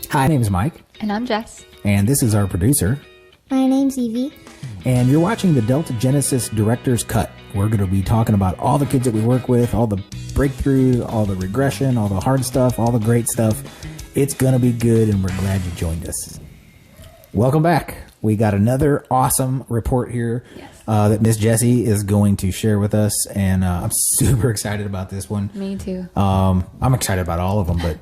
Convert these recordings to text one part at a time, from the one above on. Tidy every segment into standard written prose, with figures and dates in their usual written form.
Hi, my name is Mike. And I'm Jess. And this is our producer. My name's Evie. And you're watching the Delta Genesis Director's Cut. We're going to be talking about all the kids that we work with, all the breakthroughs, all the regression, all the hard stuff, all the great stuff. It's going to be good, and we're glad you joined us. Welcome back. We got another awesome report here that Miss Jessie is going to share with us, and I'm super excited about this one. Me too. I'm excited about all of them, but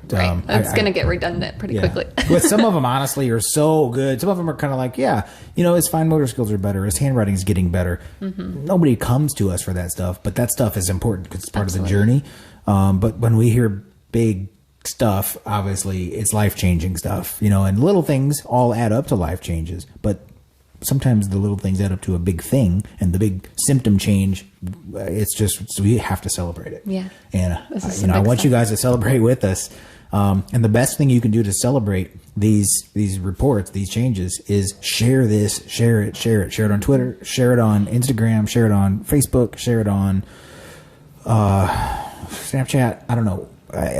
it's going to get redundant pretty quickly. But some of them, honestly, are so good. Some of them are kind of like, his fine motor skills are better. His handwriting is getting better. Mm-hmm. Nobody comes to us for that stuff, but that stuff is important because it's part of the journey. But when we hear big stuff, obviously, it's life-changing stuff, and little things all add up to life changes, but sometimes the little things add up to a big thing, and the big symptom change, it's just, so we have to celebrate it. Yeah. And, I want you guys to celebrate with us. And the best thing you can do to celebrate these reports, these changes, is share this, share it on Twitter, share it on Instagram, share it on Facebook, share it on Snapchat. I don't know.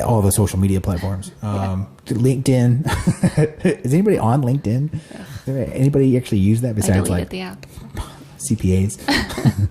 All the social media platforms. LinkedIn. Is anybody on LinkedIn? Anybody actually use that besides the app. CPAs?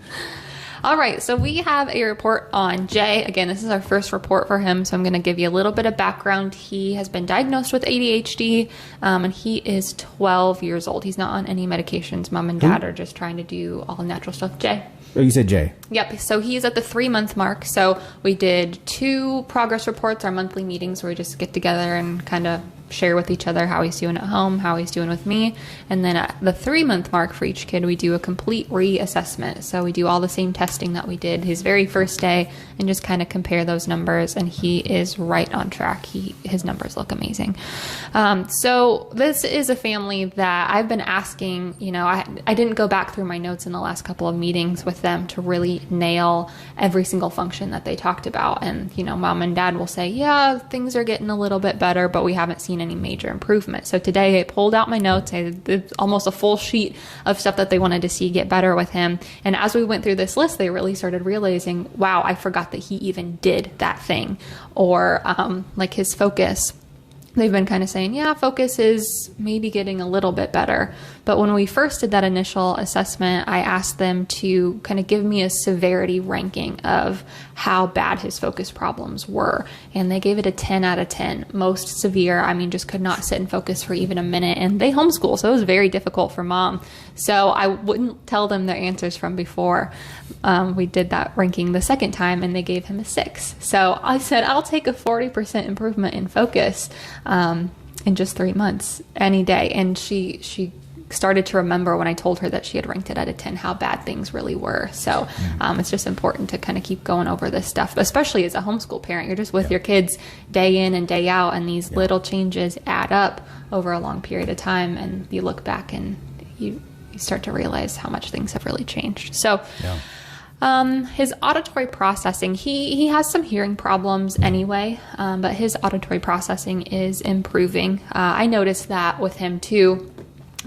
All right, so we have a report on Jay. Again, this is our first report for him, so I'm going to give you a little bit of background. He has been diagnosed with ADHD, and he is 12 years old. He's not on any medications. Mom and Dad are just trying to do all natural stuff. Jay. Oh, you said Jay. Yep. So he's at the 3-month mark. So we did 2 progress reports, our monthly meetings where we just get together and kind of share with each other how he's doing at home, how he's doing with me. And then at the 3-month mark for each kid, we do a complete reassessment. So we do all the same testing that we did his very first day and just kind of compare those numbers. And he is right on track. His numbers look amazing. So this is a family that I've been asking, I didn't go back through my notes in the last couple of meetings with them to really nail every single function that they talked about. And, Mom and Dad will say, yeah, things are getting a little bit better, but we haven't seen any major improvement. So today I pulled out my notes. I did almost a full sheet of stuff that they wanted to see get better with him. And as we went through this list, they really started realizing, wow, I forgot that he even did that thing. Or like his focus. They've been kind of saying, focus is maybe getting a little bit better. But when we first did that initial assessment, I asked them to kind of give me a severity ranking of how bad his focus problems were. And they gave it a 10 out of 10. Most severe, just could not sit and focus for even a minute. And they homeschool, so it was very difficult for Mom. So I wouldn't tell them their answers from before. We did that ranking the second time, and they gave him a 6. So I said, I'll take a 40% improvement in focus in just 3 months any day. And she started to remember when I told her that she had ranked it at a 10 how bad things really were. So it's just important to kind of keep going over this stuff, especially as a homeschool parent. You're just with your kids day in and day out, and these little changes add up over a long period of time, and you look back and you start to realize how much things have really changed. So his auditory processing, he has some hearing problems anyway, but his auditory processing is improving. I noticed that with him too.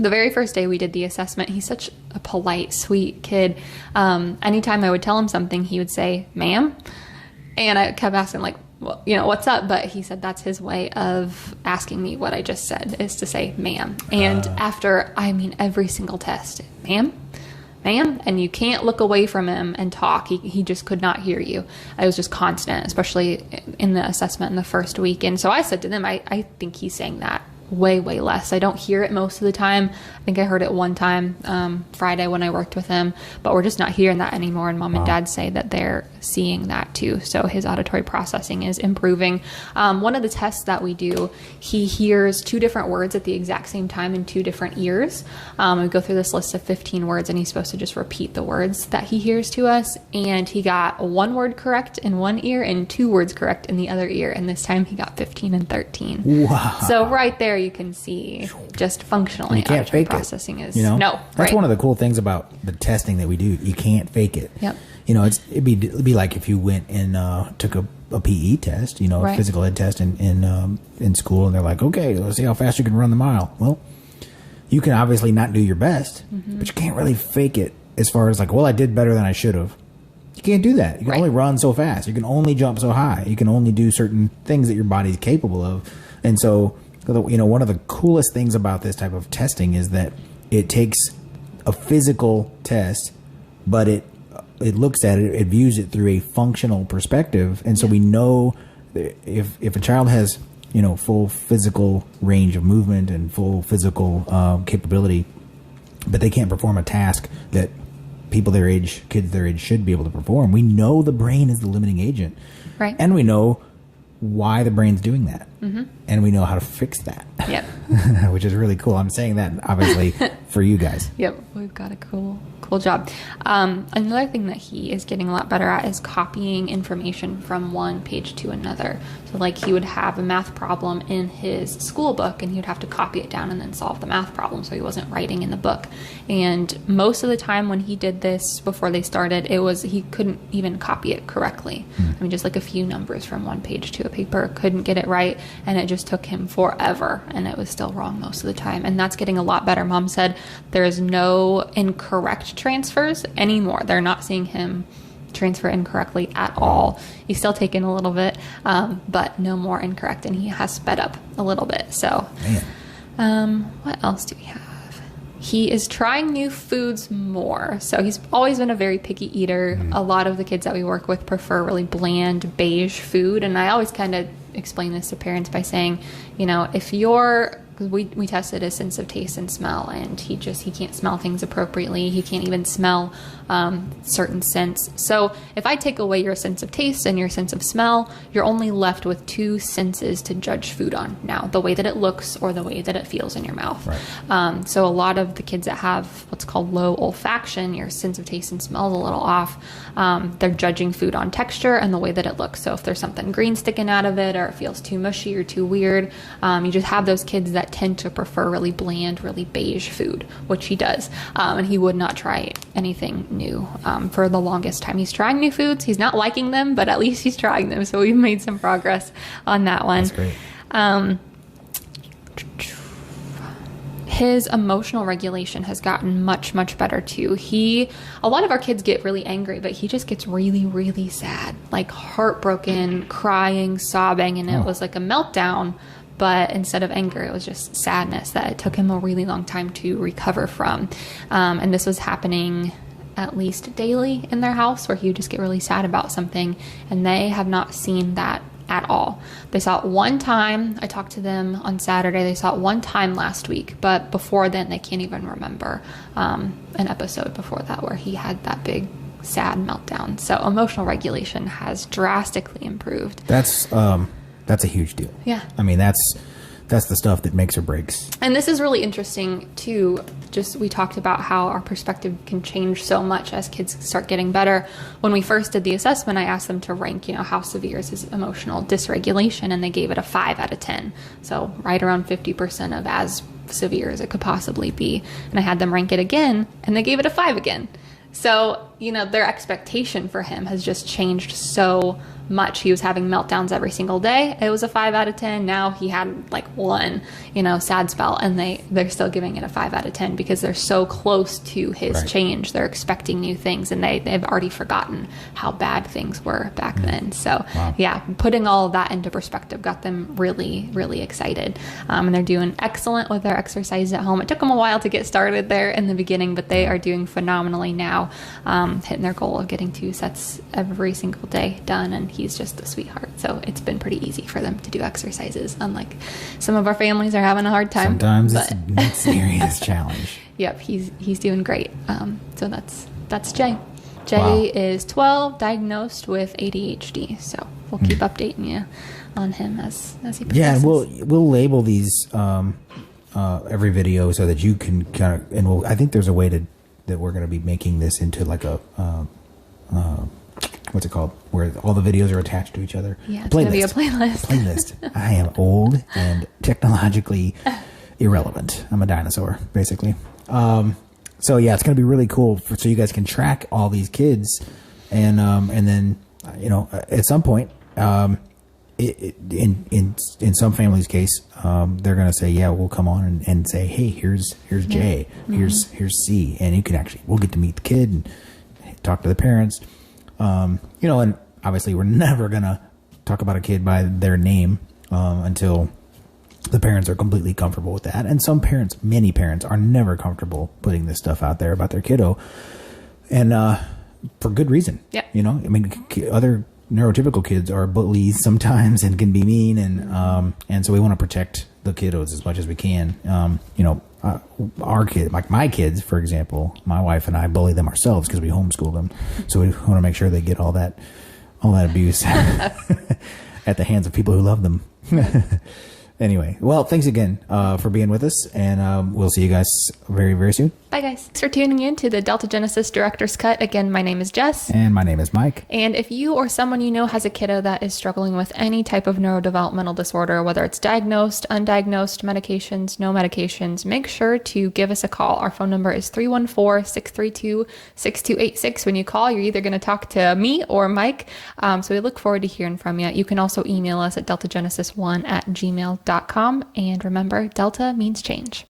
The very first day we did the assessment, he's such a polite, sweet kid. Anytime I would tell him something, he would say, ma'am. And I kept asking, well, what's up? But he said that's his way of asking me what I just said, is to say, ma'am. And after, every single test, ma'am, and you can't look away from him and talk. He just could not hear you. It was just constant, especially in the assessment in the first week. And so I said to them, I think he's saying that way less. I don't hear it most of the time. I think I heard it one time Friday when I worked with him, but we're just not hearing that anymore. And Mom and Dad say that they're seeing that too. So his auditory processing is improving. One of the tests that we do, he hears 2 different words at the exact same time in 2 different ears. We go through this list of 15 words, and he's supposed to just repeat the words that he hears to us. And he got 1 word correct in one ear and 2 words correct in the other ear. And this time he got 15 and 13. Wow. So right there you can see just functionally you can't fake processing it. is no. That's one of the cool things about the testing that we do. You can't fake it. Yep. It'd be like if you went and took a PE test, a physical ed test in school, and they're like, okay, let's see how fast you can run the mile. Well, you can obviously not do your best, but you can't really fake it as far as I did better than I should have. You can't do that. You can only run so fast. You can only jump so high. You can only do certain things that your body's capable of. And so one of the coolest things about this type of testing is that it takes a physical test, but it looks at it, it views it through a functional perspective. And so we know if a child has, full physical range of movement and full physical capability, but they can't perform a task that kids their age should be able to perform, we know the brain is the limiting agent. Right. And we know why the brain's doing that. Mm-hmm. And we know how to fix that. Yep. Which is really cool. I'm saying that obviously for you guys. Yep. We've got a cool job. Another thing that he is getting a lot better at is copying information from one page to another. So like he would have a math problem in his school book and he would have to copy it down and then solve the math problem. So he wasn't writing in the book. And most of the time when he did this before they started, he couldn't even copy it correctly. I mean, just like a few numbers from one page to a paper, couldn't get it right. And it just took him forever. And it was still wrong most of the time. And that's getting a lot better. Mom said there is no incorrect transfers anymore. They're not seeing him transfer incorrectly at all. He's still taking a little bit, but no more incorrect, and he has sped up a little bit. So, what else do we have? He is trying new foods more. So he's always been a very picky eater. A lot of the kids that we work with prefer really bland, beige food, and I always kind of explain this to parents by saying, if you're we tested his sense of taste and smell, and he can't smell things appropriately. He can't even smell certain scents. So if I take away your sense of taste and your sense of smell, you're only left with two senses to judge food on now, the way that it looks or the way that it feels in your mouth. Right. So a lot of the kids that have what's called low olfaction, your sense of taste and smell is a little off. They're judging food on texture and the way that it looks. So if there's something green sticking out of it, or it feels too mushy or too weird, you just have those kids that tend to prefer really bland, really beige food, which he does. And he would not try anything new for the longest time. He's trying new foods. He's not liking them, but at least he's trying them. So we've made some progress on that one. That's great. His emotional regulation has gotten much, much better too. A lot of our kids get really angry, but he just gets really, really sad, like heartbroken, crying, sobbing, and it was like a meltdown. But instead of anger, it was just sadness that it took him a really long time to recover from. And this was happening at least daily in their house, where he would just get really sad about something. And they have not seen that at all. They saw it one time. I talked to them on Saturday. They saw it one time last week. But before then, they can't even remember an episode before that where he had that big sad meltdown. So emotional regulation has drastically improved. That's a huge deal. Yeah. I mean, that's the stuff that makes or breaks. And this is really interesting too. We talked about how our perspective can change so much as kids start getting better. When we first did the assessment, I asked them to rank, how severe is his emotional dysregulation, and they gave it a 5 out of 10. So right around 50% of as severe as it could possibly be. And I had them rank it again, and they gave it a 5 again. So, their expectation for him has just changed so much. He was having meltdowns every single day. It was a 5 out of 10. Now he had like one, sad spell, and they're still giving it a 5 out of 10 because they're so close to his change. They're expecting new things, and they've already forgotten how bad things were back then. So putting all of that into perspective got them really, really excited. And they're doing excellent with their exercises at home. It took them a while to get started there in the beginning, but they are doing phenomenally now, hitting their goal of getting 2 sets every single day done. And he's just a sweetheart. So it's been pretty easy for them to do exercises, unlike some of our families are having a hard time. Sometimes it's a serious challenge. Yep, he's doing great. So that's Jay. Jay is 12, diagnosed with ADHD. So we'll keep updating you on him as he progresses. Yeah, and we'll label these every video so that you can kind of, and I think there's a way that we're going to be making this into like a what's it called? Where all the videos are attached to each other. Yeah, it's going to be a playlist. Playlist. I am old and technologically irrelevant. I'm a dinosaur, basically. So yeah, it's going to be really cool so you guys can track all these kids, and then at some point, in some families' case, they're going to say, yeah, we'll come on and say, hey, here's Jay, here's C, and we'll get to meet the kid and talk to the parents. And obviously we're never going to talk about a kid by their name until the parents are completely comfortable with that. And some parents, many parents, are never comfortable putting this stuff out there about their kiddo. And for good reason. Yeah. You know, I mean, other neurotypical kids are bullies sometimes and can be mean. And so we want to protect the kiddos as much as we can. You know, our kids, like my kids, for example, my wife and I bully them ourselves because we homeschool them. So we want to make sure they get all that abuse at the hands of people who love them. Anyway, well, thanks again for being with us, and we'll see you guys very, very soon. Bye, guys. Thanks for tuning in to the Delta Genesis Director's Cut. Again, my name is Jess. And my name is Mike. And if you or someone you know has a kiddo that is struggling with any type of neurodevelopmental disorder, whether it's diagnosed, undiagnosed, medications, no medications, make sure to give us a call. Our phone number is 314-632-6286. When you call, you're either going to talk to me or Mike. So we look forward to hearing from you. You can also email us at deltagenesis1@gmail.com. And remember, Delta means change.